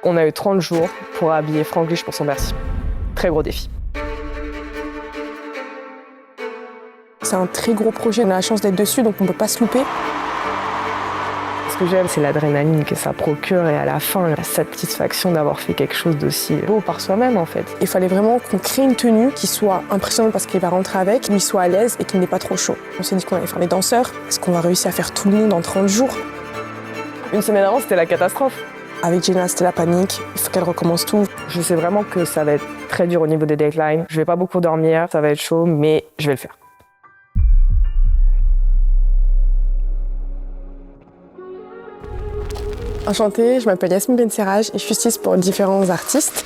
On a eu 30 jours pour habiller Franglish pour son Bercy. Très gros défi. C'est un très gros projet, on a la chance d'être dessus, donc on ne peut pas se louper. Ce que j'aime, c'est l'adrénaline que ça procure et à la fin, la satisfaction d'avoir fait quelque chose d'aussi beau par soi-même en fait. Il fallait vraiment qu'on crée une tenue qui soit impressionnante parce qu'il va rentrer avec, lui soit à l'aise et qu'il n'ait pas trop chaud. On s'est dit qu'on allait faire les danseurs. Est-ce qu'on va réussir à faire tout le monde en 30 jours? Une semaine avant, c'était la catastrophe. Avec Jenna, c'était la panique. Il faut qu'elle recommence tout. Je sais vraiment que ça va être très dur au niveau des deadlines. Je vais pas beaucoup dormir, ça va être chaud, mais je vais le faire. Enchantée, je m'appelle Yasmine Benserraj et je suis styliste pour différents artistes.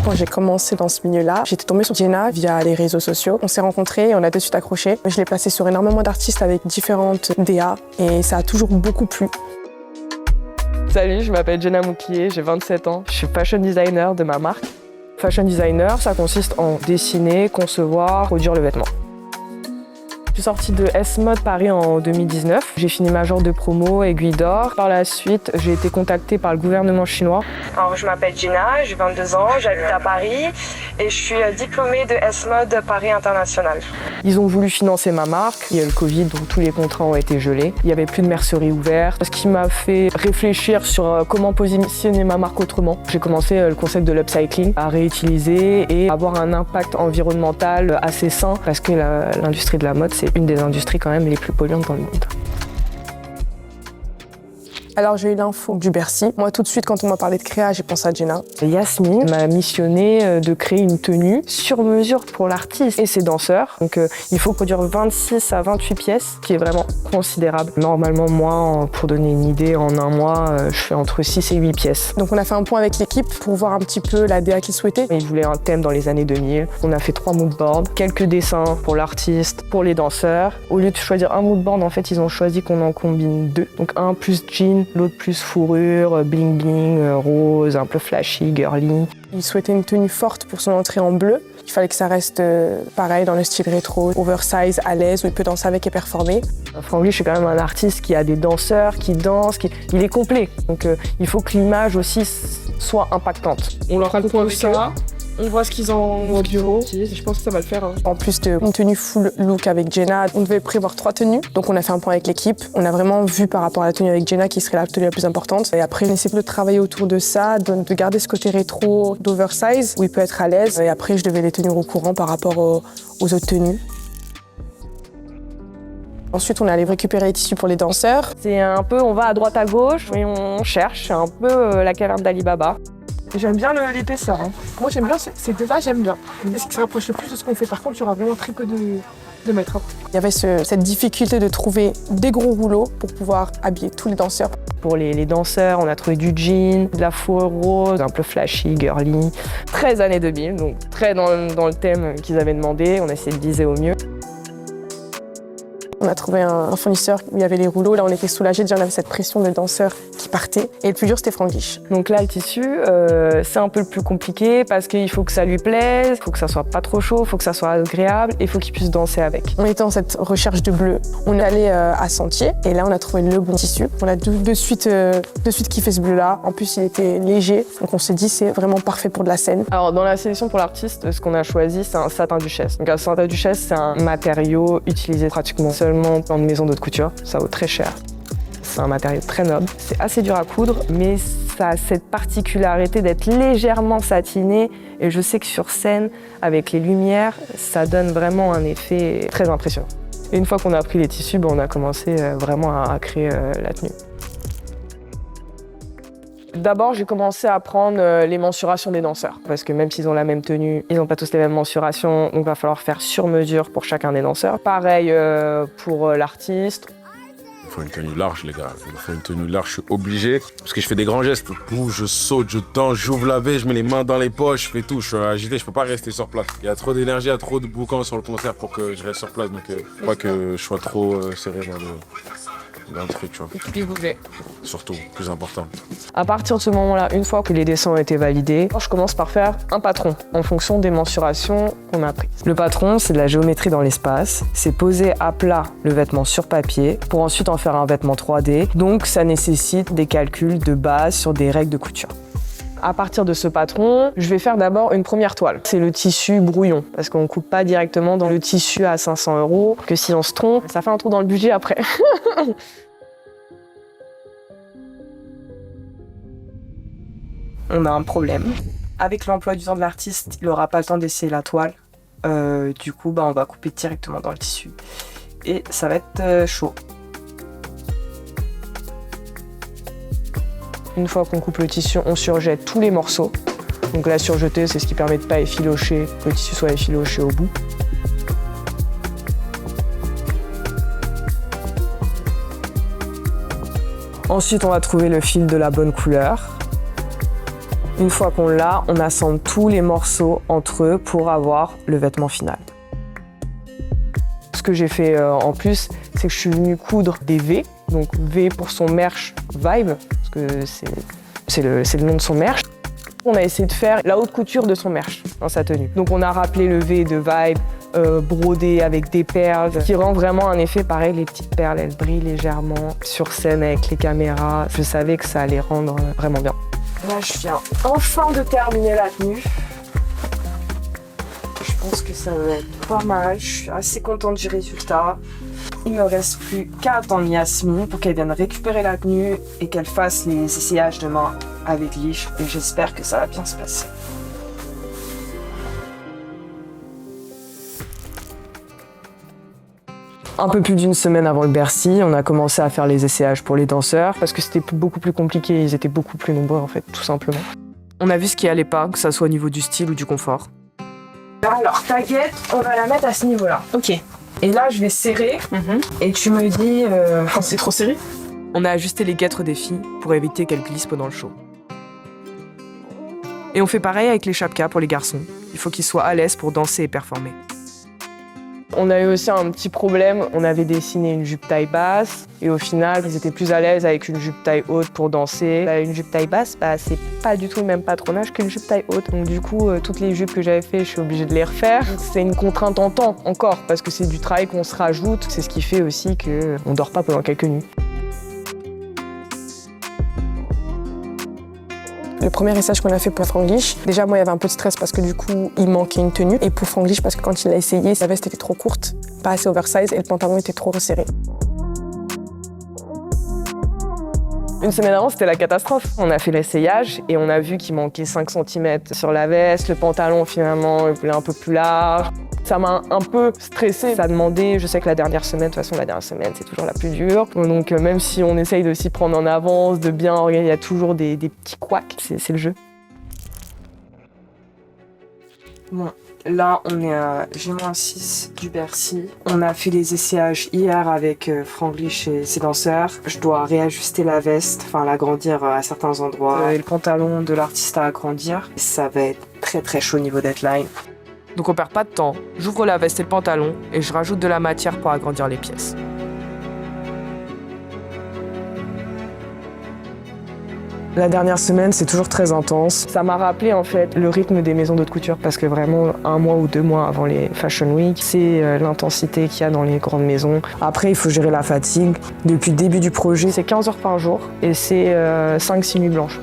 Quand j'ai commencé dans ce milieu-là, j'étais tombée sur Jenna via les réseaux sociaux. On s'est rencontrés et on a de suite accroché. Je l'ai placée sur énormément d'artistes avec différentes DA et ça a toujours beaucoup plu. Salut, je m'appelle Jenna Mouklier, j'ai 27 ans. Je suis fashion designer de ma marque. Fashion designer, ça consiste en dessiner, concevoir, produire le vêtement. Je suis sortie de S-Mode Paris en 2019. J'ai fini major de promo, aiguille d'or. Par la suite, j'ai été contactée par le gouvernement chinois. Alors, je m'appelle Gina, j'ai 22 ans, j'habite à Paris et je suis diplômée de S-Mode Paris International. Ils ont voulu financer ma marque. Il y a eu le Covid, donc tous les contrats ont été gelés. Il n'y avait plus de mercerie ouverte, ce qui m'a fait réfléchir sur comment positionner ma marque autrement. J'ai commencé le concept de l'upcycling, à réutiliser et avoir un impact environnemental assez sain parce que l'industrie de la mode, c'est une des industries quand même les plus polluantes dans le monde. Alors j'ai eu l'info du Bercy. Moi tout de suite quand on m'a parlé de créa, j'ai pensé à Jenna. Yasmine m'a missionné de créer une tenue sur mesure pour l'artiste et ses danseurs. Donc il faut produire 26 à 28 pièces, ce qui est vraiment considérable. Normalement moi, pour donner une idée, en un mois, je fais entre 6 et 8 pièces. Donc on a fait un point avec l'équipe pour voir un petit peu la DA qu'ils souhaitaient. Ils voulaient un thème dans les années 2000. On a fait 3 moodboards, quelques dessins pour l'artiste, pour les danseurs. Au lieu de choisir un moodboard, en fait, ils ont choisi qu'on en combine 2. Donc un plus jean, l'autre plus fourrure, bling bling, rose, un peu flashy, girly. Il souhaitait une tenue forte pour son entrée en bleu. Il fallait que ça reste pareil dans le style rétro, oversize, à l'aise, où il peut danser avec et performer. Franglish, c'est quand même un artiste qui a des danseurs, qui dansent, il est complet. Donc il faut que l'image aussi soit impactante. On leur raconte avec ça. On voit ce qu'ils en audio. Je pense que ça va le faire. En plus d'une tenue full look avec Jenna, on devait prévoir 3 tenues. Donc on a fait un point avec l'équipe. On a vraiment vu par rapport à la tenue avec Jenna qui serait la tenue la plus importante. Et après, on essaie de travailler autour de ça, de garder ce côté rétro, d'oversize, où il peut être à l'aise. Et après, je devais les tenir au courant par rapport aux autres tenues. Ensuite, on est allé récupérer les tissus pour les danseurs. C'est un peu, on va à droite à gauche et on cherche. C'est un peu la caverne d'Ali Baba. J'aime bien l'épaisseur. Moi, j'aime bien ces deux-là, j'aime bien. C'est ce qui se rapproche le plus de ce qu'on fait. Par contre, il y aura vraiment très peu de mètres. Il y avait cette difficulté de trouver des gros rouleaux pour pouvoir habiller tous les danseurs. Pour les danseurs, on a trouvé du jean, de la fourrure rose, un peu flashy, girly. 13 années 2000, donc très dans le thème qu'ils avaient demandé. On a essayé de viser au mieux. On a trouvé un fournisseur où il y avait les rouleaux. Là, on était soulagés. Déjà, on avait cette pression de danseurs qui partait. Et le plus dur, c'était Franglish. Donc là, le tissu, c'est un peu le plus compliqué parce qu'il faut que ça lui plaise, il faut que ça soit pas trop chaud, il faut que ça soit agréable et il faut qu'il puisse danser avec. On était dans cette recherche de bleu. On est allé à Sentier et là, on a trouvé le bon tissu. On a de suite kiffé ce bleu-là. En plus, il était léger. Donc on s'est dit, c'est vraiment parfait pour de la scène. Alors, dans la sélection pour l'artiste, ce qu'on a choisi, c'est un satin duchesse. Donc un satin duchesse, c'est un matériau utilisé pratiquement seulement dans une maison de couture. Ça vaut très cher. C'est un matériau très noble. C'est assez dur à coudre, mais ça a cette particularité d'être légèrement satiné. Et je sais que sur scène, avec les lumières, ça donne vraiment un effet très impressionnant. Et une fois qu'on a pris les tissus, on a commencé vraiment à créer la tenue. D'abord, j'ai commencé à prendre les mensurations des danseurs. Parce que même s'ils ont la même tenue, ils n'ont pas tous les mêmes mensurations. Donc il va falloir faire sur mesure pour chacun des danseurs. Pareil pour l'artiste. Il faut une tenue large, les gars. Il faut une tenue large, je suis obligé. Parce que je fais des grands gestes. Je bouge, je saute, je danse, j'ouvre la baie, je mets les mains dans les poches, je fais tout. Je suis agité, je peux pas rester sur place. Il y a trop d'énergie, il y a trop de boucans sur le concert pour que je reste sur place. Donc il faut pas que je sois trop serré d'un truc, tu vois. Puis bouger. Surtout, plus important. À partir de ce moment-là, une fois que les dessins ont été validés, je commence par faire un patron en fonction des mensurations qu'on a prises. Le patron, c'est de la géométrie dans l'espace. C'est poser à plat le vêtement sur papier pour ensuite en faire un vêtement 3D. Donc ça nécessite des calculs de base sur des règles de couture. À partir de ce patron, je vais faire d'abord une première toile. C'est le tissu brouillon, parce qu'on ne coupe pas directement dans le tissu à 500 €, que si on se trompe, ça fait un trou dans le budget après. On a un problème. Avec l'emploi du temps de l'artiste, il n'aura pas le temps d'essayer la toile. Du coup, on va couper directement dans le tissu. Et ça va être chaud. Une fois qu'on coupe le tissu, on surjette tous les morceaux. Donc la surjeter, c'est ce qui permet de ne pas effilocher, que le tissu soit effiloché au bout. Ensuite, on va trouver le fil de la bonne couleur. Une fois qu'on l'a, on assemble tous les morceaux entre eux pour avoir le vêtement final. Ce que j'ai fait en plus, c'est que je suis venue coudre des V. Donc V pour son merch Vibe, parce que c'est le nom de son merch. On a essayé de faire la haute couture de son merch dans sa tenue. Donc on a rappelé le V de Vibe, brodé avec des perles, qui rend vraiment un effet pareil. Les petites perles, elles brillent légèrement sur scène avec les caméras. Je savais que ça allait rendre vraiment bien. Là, je viens enfin de terminer la tenue. Je pense que ça va être pas mal. Je suis assez contente du résultat. Il ne me reste plus qu'à attendre Yasmine pour qu'elle vienne récupérer la tenue et qu'elle fasse les essayages demain avec Lich. Et j'espère que ça va bien se passer. Un peu plus d'une semaine avant le Bercy, on a commencé à faire les essayages pour les danseurs parce que c'était beaucoup plus compliqué, ils étaient beaucoup plus nombreux en fait, tout simplement. On a vu ce qui allait pas, que ça soit au niveau du style ou du confort. Alors, ta guette, on va la mettre à ce niveau-là. Ok. Et là, je vais serrer et tu me dis... Quand c'est trop serré? On a ajusté les guêtres des filles pour éviter qu'elles glissent pendant le show. Et on fait pareil avec les chapkas pour les garçons. Il faut qu'ils soient à l'aise pour danser et performer. On a eu aussi un petit problème, on avait dessiné une jupe taille basse et au final, ils étaient plus à l'aise avec une jupe taille haute pour danser. Une jupe taille basse, c'est pas du tout le même patronage qu'une jupe taille haute. Donc du coup, toutes les jupes que j'avais fait, je suis obligée de les refaire. C'est une contrainte en temps encore parce que c'est du travail qu'on se rajoute. C'est ce qui fait aussi qu'on dort pas pendant quelques nuits. Le premier essayage qu'on a fait pour Franglish, déjà moi il y avait un peu de stress parce que du coup il manquait une tenue. Et pour Franglish parce que quand il l'a essayé, sa veste était trop courte, pas assez oversize et le pantalon était trop resserré. Une semaine avant, c'était la catastrophe. On a fait l'essayage et on a vu qu'il manquait 5 cm sur la veste. Le pantalon finalement il voulait un peu plus large. Ça m'a un peu stressée. Ça a demandé, je sais que la dernière semaine, de toute façon la dernière semaine c'est toujours la plus dure. Donc même si on essaye de s'y prendre en avance, de bien organiser, il y a toujours des petits couacs, c'est le jeu. Bon, là on est à G-6 du Bercy. On a fait les essayages hier avec Franglish et ses danseurs. Je dois réajuster la veste, enfin l'agrandir à certains endroits. Et le pantalon de l'artiste à agrandir. Ça va être très très chaud au niveau deadline. Donc on perd pas de temps, j'ouvre la veste et le pantalon et je rajoute de la matière pour agrandir les pièces. La dernière semaine, c'est toujours très intense. Ça m'a rappelé en fait le rythme des maisons d'haute couture parce que vraiment 1 mois ou 2 mois avant les Fashion Week, c'est l'intensité qu'il y a dans les grandes maisons. Après, il faut gérer la fatigue. Depuis le début du projet, c'est 15 heures par jour et c'est 5-6 nuits blanches.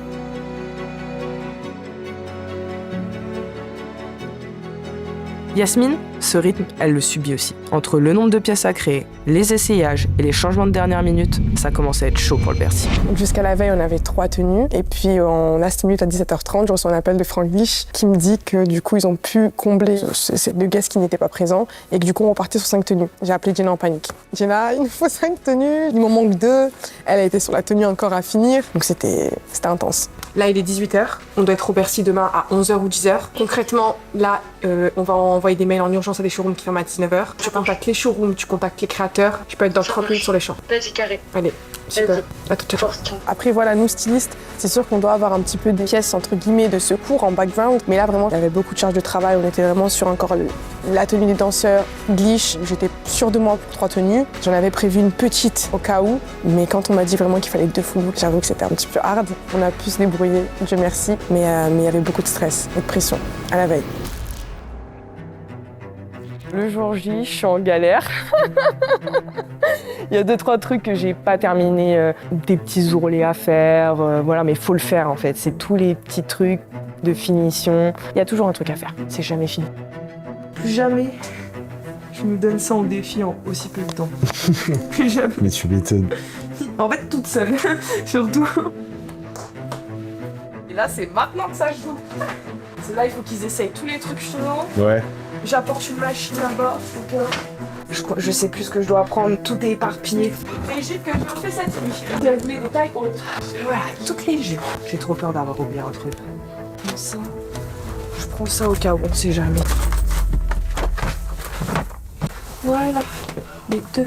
Yasmine, ce rythme, elle le subit aussi. Entre le nombre de pièces à créer, les essayages et les changements de dernière minute, ça commence à être chaud pour le Bercy. Jusqu'à la veille, on avait 3 tenues. Et puis, en last minute, à 17h30, je reçois un appel de Franglish qui me dit que du coup, ils ont pu combler ces 2 guests qui n'étaient pas présents et que du coup, on partait sur 5 tenues. J'ai appelé Jenna en panique. Jenna, il nous faut 5 tenues, il m'en manque 2. Elle a été sur la tenue encore à finir. Donc, c'était intense. Là, il est 18h. On doit être au Bercy demain à 11h ou 10h. Concrètement, là, on va envoyer des mails en urgence à des showrooms qui ferment à 19h. Tu contactes les showrooms, tu contactes les créateurs. Tu peux être dans 30 minutes sur les champs. Vas-y, carré. Allez, Super. Après voilà, nous stylistes, c'est sûr qu'on doit avoir un petit peu des pièces entre guillemets de secours en background, mais là vraiment il y avait beaucoup de charge de travail, on était vraiment sur encore la tenue des danseurs, glitch, j'étais sûre de moi pour 3 tenues. J'en avais prévu une petite au cas où, mais quand on m'a dit vraiment qu'il fallait 2 full looks, j'avoue que c'était un petit peu hard. On a pu se débrouiller, Dieu merci, mais il y avait beaucoup de stress et de pression à la veille. Le jour J, je suis en galère. Il y a 2-3 trucs que j'ai pas terminé, des petits ourlets à faire, voilà, mais il faut le faire en fait. C'est tous les petits trucs de finition. Il y a toujours un truc à faire, c'est jamais fini. Plus jamais je me donne ça en défi en aussi peu de temps. Plus jamais. Mais tu m'étonnes. En fait, toute seule, surtout. Et là, c'est maintenant que ça joue. C'est là, il faut qu'ils essayent tous les trucs chelous. Ouais. J'apporte une machine là-bas. Je sais plus ce que je dois prendre, tout est éparpillé. Et j'ai que je fais cette nuit. J'ai voulu des tailles hautes. Voilà, toutes les jeux. J'ai trop peur d'avoir oublié un truc. Comme ça. Je prends ça au cas où, on sait jamais. Voilà, les 2.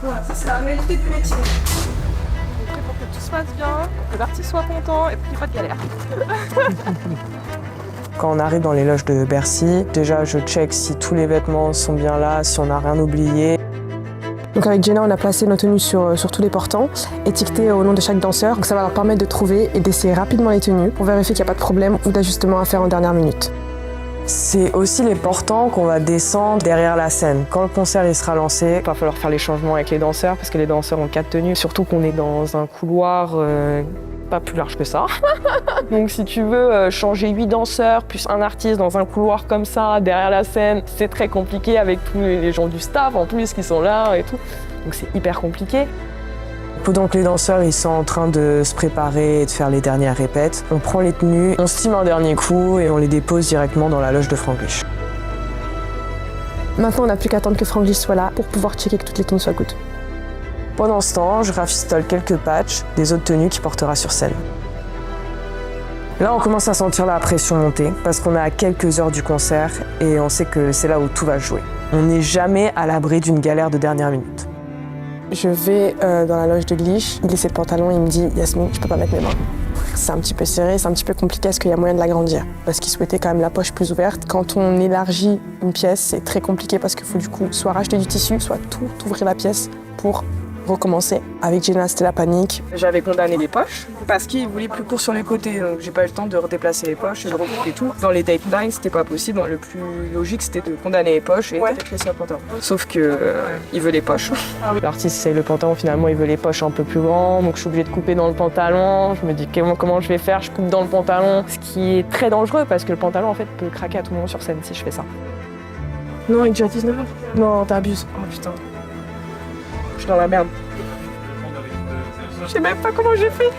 Voilà, ça c'est la réalité du métier. On fait pour que tout se passe bien, que l'artiste soit content et qu'il n'y ait pas de galère. Quand on arrive dans les loges de Bercy, déjà je check si tous les vêtements sont bien là, si on n'a rien oublié. Donc avec Jenna, on a placé nos tenues sur tous les portants, étiquetés au nom de chaque danseur. Donc ça va leur permettre de trouver et d'essayer rapidement les tenues pour vérifier qu'il n'y a pas de problème ou d'ajustement à faire en dernière minute. C'est aussi les portants qu'on va descendre derrière la scène. Quand le concert il sera lancé, Il va falloir faire les changements avec les danseurs parce que les danseurs ont 4 tenues. Surtout qu'on est dans un couloir pas plus large que ça. Donc si tu veux changer 8 danseurs plus un artiste dans un couloir comme ça, derrière la scène, c'est très compliqué avec tous les gens du staff en plus qui sont là et tout. Donc c'est hyper compliqué. pendant que les danseurs ils sont en train de se préparer et de faire les dernières répètes, on prend les tenues, on stime un dernier coup et on les dépose directement dans la loge de Franglish. Maintenant, on n'a plus qu'à attendre que Franglish soit là pour pouvoir checker que toutes les tenues soient good. Pendant ce temps, je rafistole quelques patchs des autres tenues qu'il portera sur scène. Là, on commence à sentir la pression monter parce qu'on est à quelques heures du concert et on sait que c'est là où tout va jouer. On n'est jamais à l'abri d'une galère de dernière minute. Je vais dans la loge de Glitch, il essaie le pantalon, il me dit « Yasmine, je peux pas mettre mes mains ». C'est un petit peu serré, c'est un petit peu compliqué, est-ce qu'il y a moyen de l'agrandir? Parce qu'il souhaitait quand même la poche plus ouverte. Quand on élargit une pièce, c'est très compliqué parce qu'il faut du coup soit racheter du tissu, soit tout ouvrir la pièce pour recommencer. Avec Jenna, c'était la panique. J'avais condamné les poches parce qu'il voulait plus court sur les côtés, donc j'ai pas eu le temps de redéplacer les poches et de recouper tout. Dans les tape lines, c'était pas possible. Le plus logique, c'était de condamner les poches et de déplacer le pantalon. Sauf que il veut les poches. L'artiste essaye le pantalon, finalement, il veut les poches un peu plus grands, donc je suis obligée de couper dans le pantalon. Je me dis comment je vais faire, je coupe dans le pantalon, ce qui est très dangereux parce que le pantalon en fait peut craquer à tout moment sur scène si je fais ça. Non, il est déjà 19h. Non, t'abuses. Oh putain. Je suis dans la merde. Je sais même pas comment j'ai fait.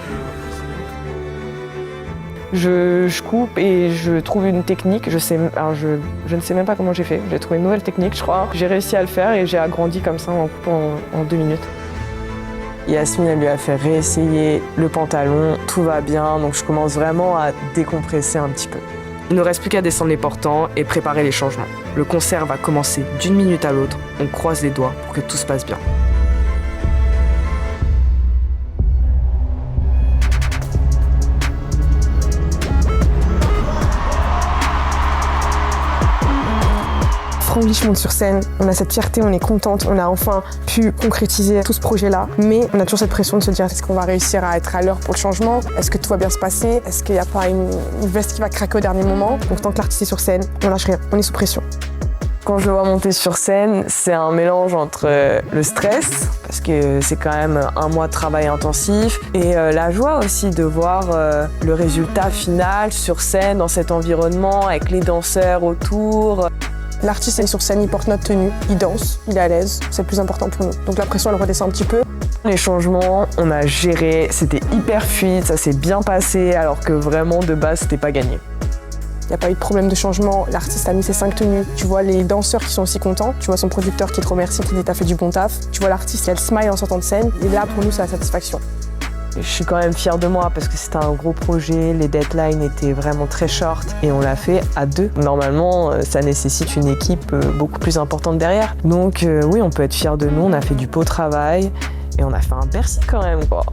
Je coupe et je trouve une technique. Je ne sais même pas comment j'ai fait. J'ai trouvé une nouvelle technique, je crois. J'ai réussi à le faire et j'ai agrandi comme ça en coupant en 2 minutes. Yasmine, elle lui a fait réessayer le pantalon, tout va bien, donc je commence vraiment à décompresser un petit peu. Il ne reste plus qu'à descendre les portants et préparer les changements. Le concert va commencer d'une minute à l'autre. On croise les doigts pour que tout se passe bien. Franglish monte sur scène, on a cette fierté, on est contente, on a enfin pu concrétiser tout ce projet-là, mais on a toujours cette pression de se dire est-ce qu'on va réussir à être à l'heure pour le changement? Est-ce que tout va bien se passer? Est-ce qu'il n'y a pas une veste qui va craquer au dernier moment? Donc tant que l'artiste est sur scène, on lâche rien, on est sous pression. Quand je le vois monter sur scène, c'est un mélange entre le stress, parce que c'est quand même un mois de travail intensif, et la joie aussi de voir le résultat final sur scène, dans cet environnement, avec les danseurs autour. L'artiste est sur scène, il porte notre tenue, il danse, il est à l'aise, c'est le plus important pour nous. Donc la pression, elle redescend un petit peu. Les changements, on a géré, c'était hyper fluide, ça s'est bien passé, alors que vraiment de base, c'était pas gagné. Il n'y a pas eu de problème de changement, l'artiste a mis ses 5 tenues. Tu vois les danseurs qui sont aussi contents, tu vois son producteur qui te remercie, qui dit t'as fait du bon taf. Tu vois l'artiste, elle smile en sortant de scène, et là pour nous c'est la satisfaction. Je suis quand même fière de moi parce que c'était un gros projet, les deadlines étaient vraiment très short et on l'a fait à 2. Normalement, ça nécessite une équipe beaucoup plus importante derrière. Donc oui, on peut être fier de nous, on a fait du beau travail Et on a fait un Bercy quand même, quoi.